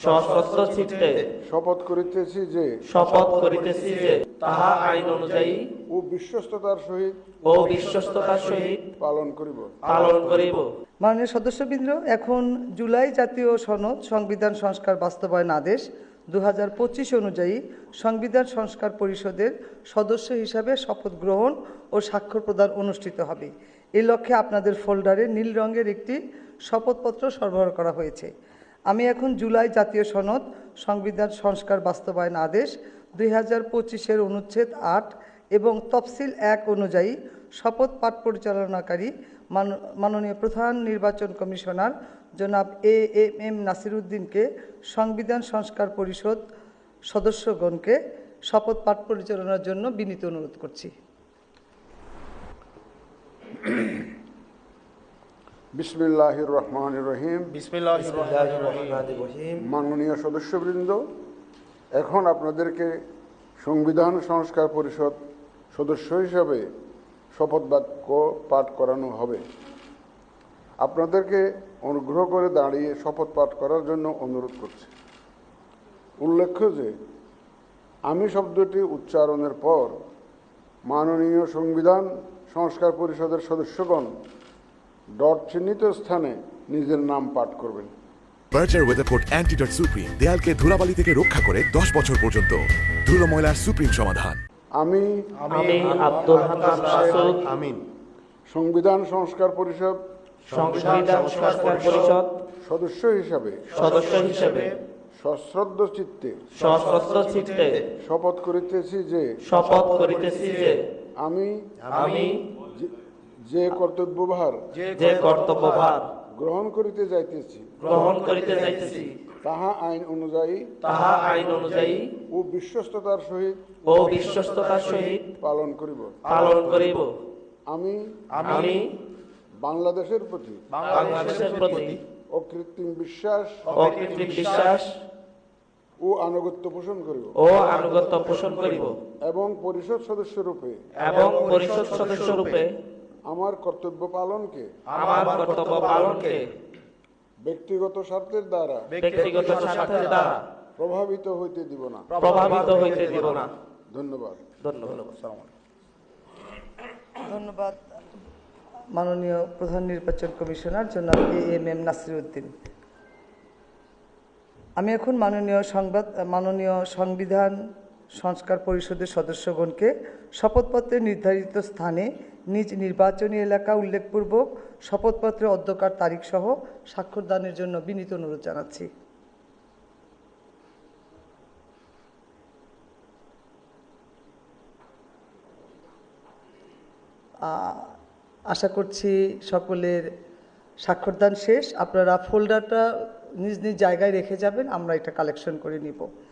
সশস্ত্র চিত্তে শপথ করিতেছি যে শপথ করিতেছি যে তাহা আইন অনুযায়ী ও বিশ্বস্ততার সহিত পালন করিব। মাননীয় সদস্যবৃন্দ, এখন জুলাই জাতীয় সনদ সংবিধান সংস্কার বাস্তবায়ন আদেশ 2025 অনুযায়ী সংবিধান সংস্কার পরিষদের সদস্য হিসাবে শপথ গ্রহণ ও স্বাক্ষর প্রদান অনুষ্ঠিত হবে। এই লক্ষ্যে আপনাদের ফোল্ডারে নীল রঙের একটি শপথপত্র সরবরাহ করা হয়েছে। আমি এখন জুলাই জাতীয় সনদ সংবিধান সংস্কার বাস্তবায়ন আদেশ 2025-এর অনুচ্ছেদ 8 এবং তফসিল 1 অনুযায়ী শপথ পাঠ পরিচালনাকারী মাননীয় প্রধান নির্বাচন কমিশনার জনাব এএমএম নাসির উদ্দিনকে সংবিধান সংস্কার পরিষদ সদস্যগণকে শপথ পাঠ পরিচালনার জন্য বিনীত অনুরোধ করছি। বিসমিল্লাহির রহমানির রহিম। মাননীয় সদস্যবৃন্দ, এখন আপনাদেরকে সংবিধান সংস্কার পরিষদ সদস্য হিসাবে শপথ বাক্য পাঠ করানো হবে। আপনাদেরকে অনুগ্রহ করে দাঁড়িয়ে শপথ পাঠ করার জন্য অনুরোধ করছি। উল্লেখ্য যে আমি শব্দটি উচ্চারণের পর মাননীয় সংবিধান সংস্কার পরিষদের সদস্যগণ ডট চিহ্নিত স্থানে নিজের নাম পাঠ করবেন। বার্জার ওয়েদারফোর্ড অ্যান্টিডট সুপ্রিম দেয়ালকে ধুলাবালি থেকে রক্ষা করে 10 বছর পর্যন্ত। ধুলো ময়লার সুপ্রিম সমাধান। আমি আব্দুল হান্নান মাসুদ সংবিধান সংস্কার পরিষদ সদস্য হিসাবে সশ্রদ্ধ চিত্তে শপথ করিতেছি যে আমি যে কর্তব্যভার গ্রহণ করিতে যাইতেছি তাহা আইন অনুযায়ী ও বিশ্বস্ততার সহিত পালন করিব। আমি বাংলাদেশের প্রতি অকৃত্রিম বিশ্বাস ও আনুগত্য পোষণ করিব এবং পরিষদ সদস্য রূপে আমার কর্তব্য পালনকে ব্যক্তিগত স্বার্থের দ্বারা প্রভাবিত হইতে দিব না। ধন্যবাদ। ধন্যবাদ মাননীয় প্রধান নির্বাচন কমিশনার জনাব এএমএম নাসির উদ্দিন। আমি এখন মাননীয় সংবিধান সংস্কার পরিষদের সদস্যগণকে শপথপত্রে নির্ধারিত স্থানে নিজ নির্বাচনী এলাকা উল্লেখপূর্বক শপথপত্রের অধ্যকার তারিখ সহ স্বাক্ষরদানের জন্য বিনীত অনুরোধ জানাচ্ছি। আশা করছি সকলের স্বাক্ষরদান শেষ। আপনারা ফোল্ডারটা নিজ নিজ জায়গায় রেখে যাবেন, আমরা এটা কালেকশন করে নিব।